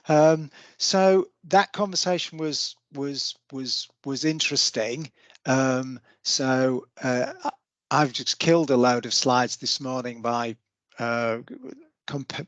So that conversation was interesting. So I've just killed a load of slides this morning by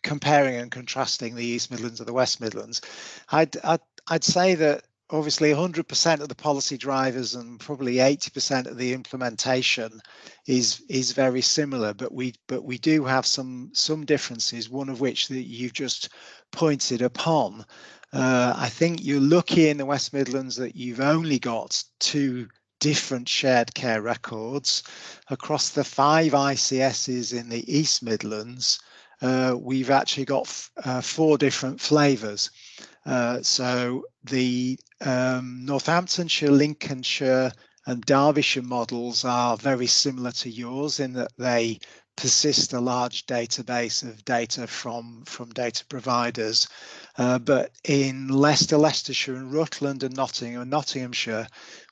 comparing and contrasting the East Midlands and the West Midlands. I'd say that obviously 100% of the policy drivers and probably 80% of the implementation is very similar, but we do have some differences, one of which that you've just pointed upon. I think you're lucky in the West Midlands that you've only got 2 different shared care records. Across the 5 ICSs in the East Midlands, we've actually got 4 different flavours. So the Northamptonshire, Lincolnshire and Derbyshire models are very similar to yours in that they persist a large database of data from data providers. But in Leicester, Leicestershire and Rutland and Nottingham and Nottinghamshire,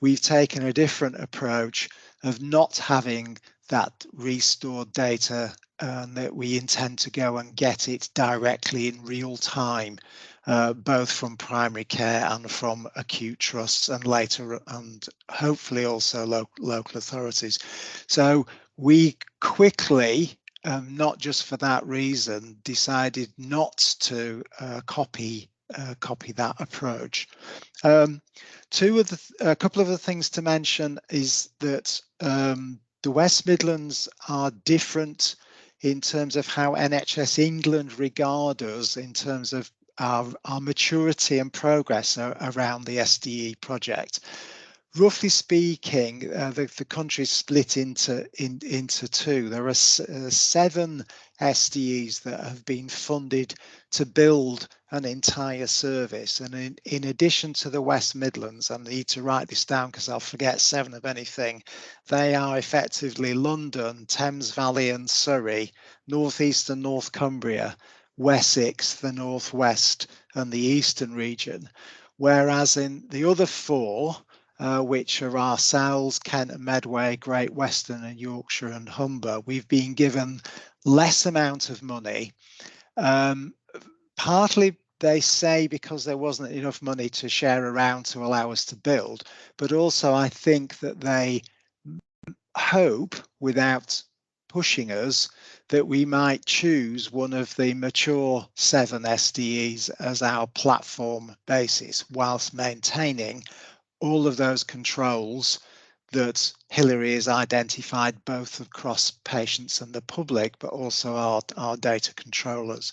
we've taken a different approach of not having that restored data, and that we intend to go and get it directly in real time, both from primary care and from acute trusts and later, and hopefully also local authorities. So we quickly, not just for that reason, decided not to copy that approach. A couple of the things to mention is that the West Midlands are different in terms of how NHS England regard us in terms of our maturity and progress around the SDE project. Roughly speaking, the country is split into 2. There are 7 SDEs that have been funded to build an entire service, and in addition to the West Midlands, I need to write this down because I'll forget 7 of anything, they are effectively London, Thames Valley and Surrey, North East and North Cumbria, Wessex, the North West and the Eastern region, whereas in the other 4, which are our Sales, Kent and Medway, Great Western and Yorkshire and Humber, we've been given less amount of money. Partly they say because there wasn't enough money to share around to allow us to build, but also I think that they hope, without pushing us, that we might choose one of the mature 7 SDEs as our platform basis, whilst maintaining all of those controls that Hilary has identified both across patients and the public, but also our data controllers.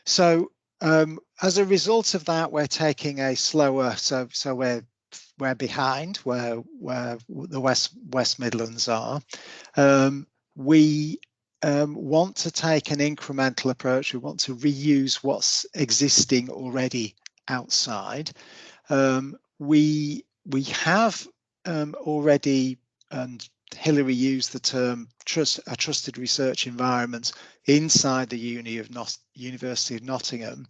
So as a result of that, we're taking a slower, so we're behind where the West Midlands are. We want to take an incremental approach. We want to reuse what's existing already outside. We have already, and Hilary used the term a trusted research environment inside the University of Nottingham.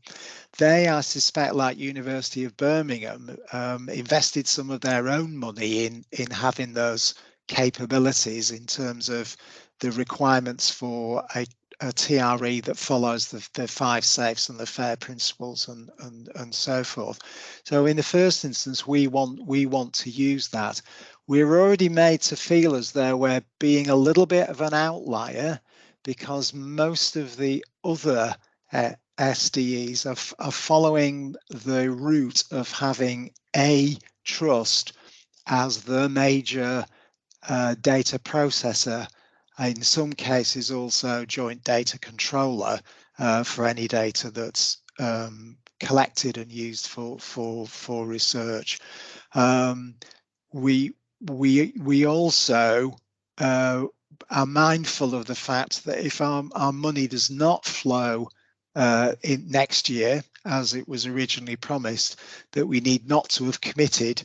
They, I suspect, like University of Birmingham, invested some of their own money in having those capabilities in terms of the requirements for a TRE that follows the 5 safes and the FAIR principles and so forth. So in the first instance, we want to use that. We're already made to feel as though we're being a little bit of an outlier because most of the other SDEs are following the route of having a trust as the major data processor, in some cases also joint data controller for any data that's collected and used for research. We also are mindful of the fact that if our money does not flow in next year as it was originally promised, that we need not to have committed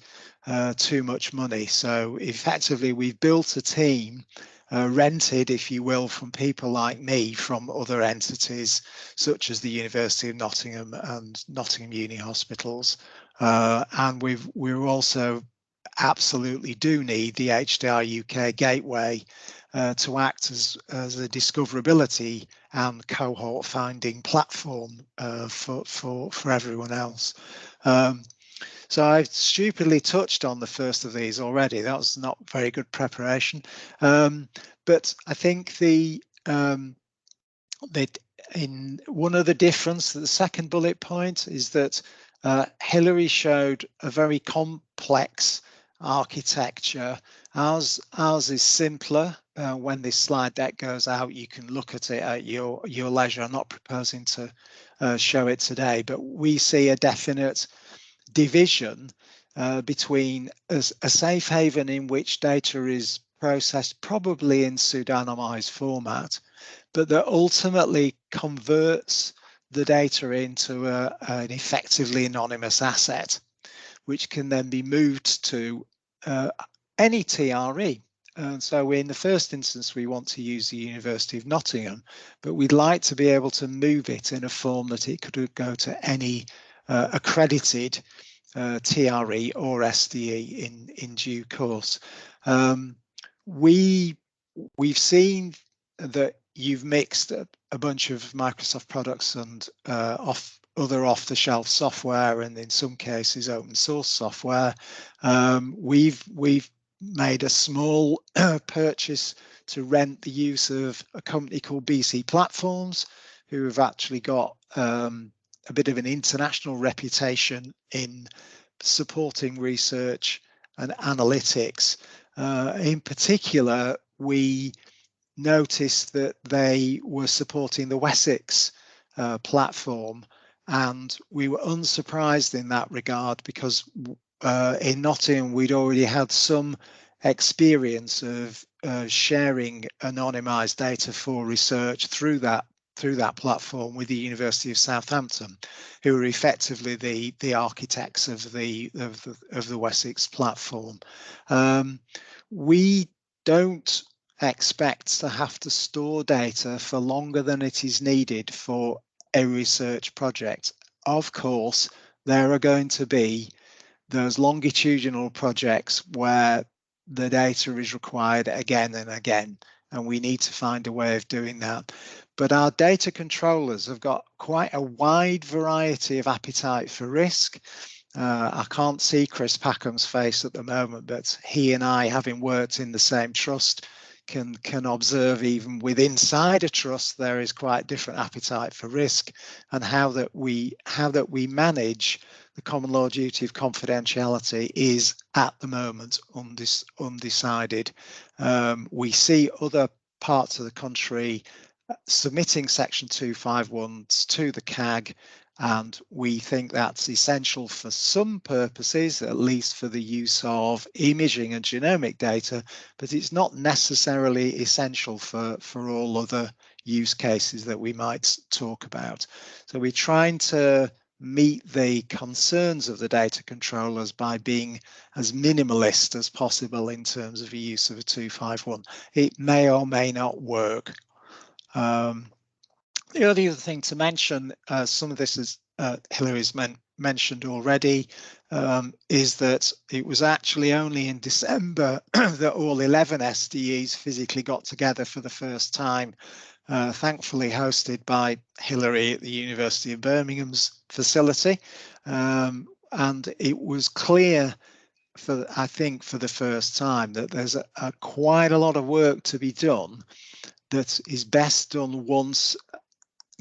too much money. So effectively we've built a team, rented, if you will, from people like me from other entities such as the University of Nottingham and Nottingham Uni Hospitals, and we also absolutely do need the HDR UK gateway to act as a discoverability and cohort finding platform for everyone else. So I've stupidly touched on the first of these already. That was not very good preparation, but I think in one of the difference, the second bullet point is that Hilary showed a very complex architecture. Ours is simpler. When this slide deck goes out, you can look at it at your leisure. I'm not proposing to show it today, but we see a definite division between a safe haven in which data is processed probably in pseudonymized format, but that ultimately converts the data into an effectively anonymous asset, which can then be moved to any TRE. And so in the first instance, we want to use the University of Nottingham, but we'd like to be able to move it in a form that it could go to any accredited TRE or SDE in due course. We've seen that you've mixed a bunch of Microsoft products and other off-the-shelf software, and in some cases open source software. We've made a small purchase to rent the use of a company called BC Platforms, who have actually got a bit of an international reputation in supporting research and analytics. In particular, we noticed that they were supporting the Wessex platform, and we were unsurprised in that regard because in Nottingham we'd already had some experience of sharing anonymized data for research through that platform with the University of Southampton, who are effectively the architects of the Wessex platform. We don't expect to have to store data for longer than it is needed for a research project. Of course, there are going to be those longitudinal projects where the data is required again and again, and we need to find a way of doing that. But our data controllers have got quite a wide variety of appetite for risk. I can't see Chris Packham's face at the moment, but he and I, having worked in the same trust, can observe even within inside a trust there is quite different appetite for risk, and how that we manage the common law duty of confidentiality is at the moment undecided. We see other parts of the country submitting section 251s to the CAG, and we think that's essential for some purposes, at least for the use of imaging and genomic data, but it's not necessarily essential for all other use cases that we might talk about. So we're trying to meet the concerns of the data controllers by being as minimalist as possible in terms of the use of a 251. It may or may not work. The other thing to mention, some of this is Hilary's mentioned already, is that it was actually only in December that all 11 SDEs physically got together for the first time, thankfully hosted by Hilary at the University of Birmingham's facility. And it was clear, I think for the first time, that there's quite a lot of work to be done that is best done once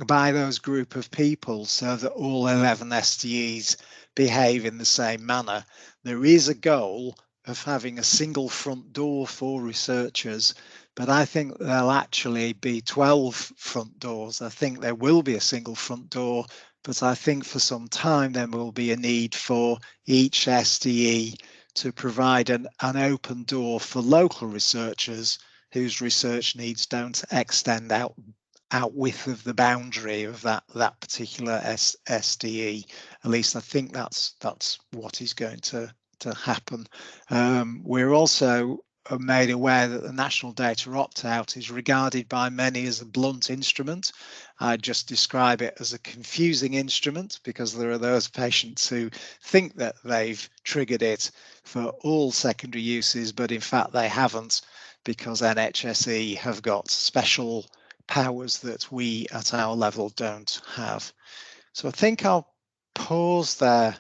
by those group of people, so that all 11 SDEs behave in the same manner. There is a goal of having a single front door for researchers, but I think there'll actually be 12 front doors. I think there will be a single front door, but I think for some time there will be a need for each SDE to provide an open door for local researchers whose research needs don't extend out width of the boundary of that particular SDE. At least I think that's what is going to happen. We're also made aware that the national data opt-out is regarded by many as a blunt instrument. I just describe it as a confusing instrument, because there are those patients who think that they've triggered it for all secondary uses, but in fact they haven't, because NHSE have got special powers that we at our level don't have. So I think I'll pause there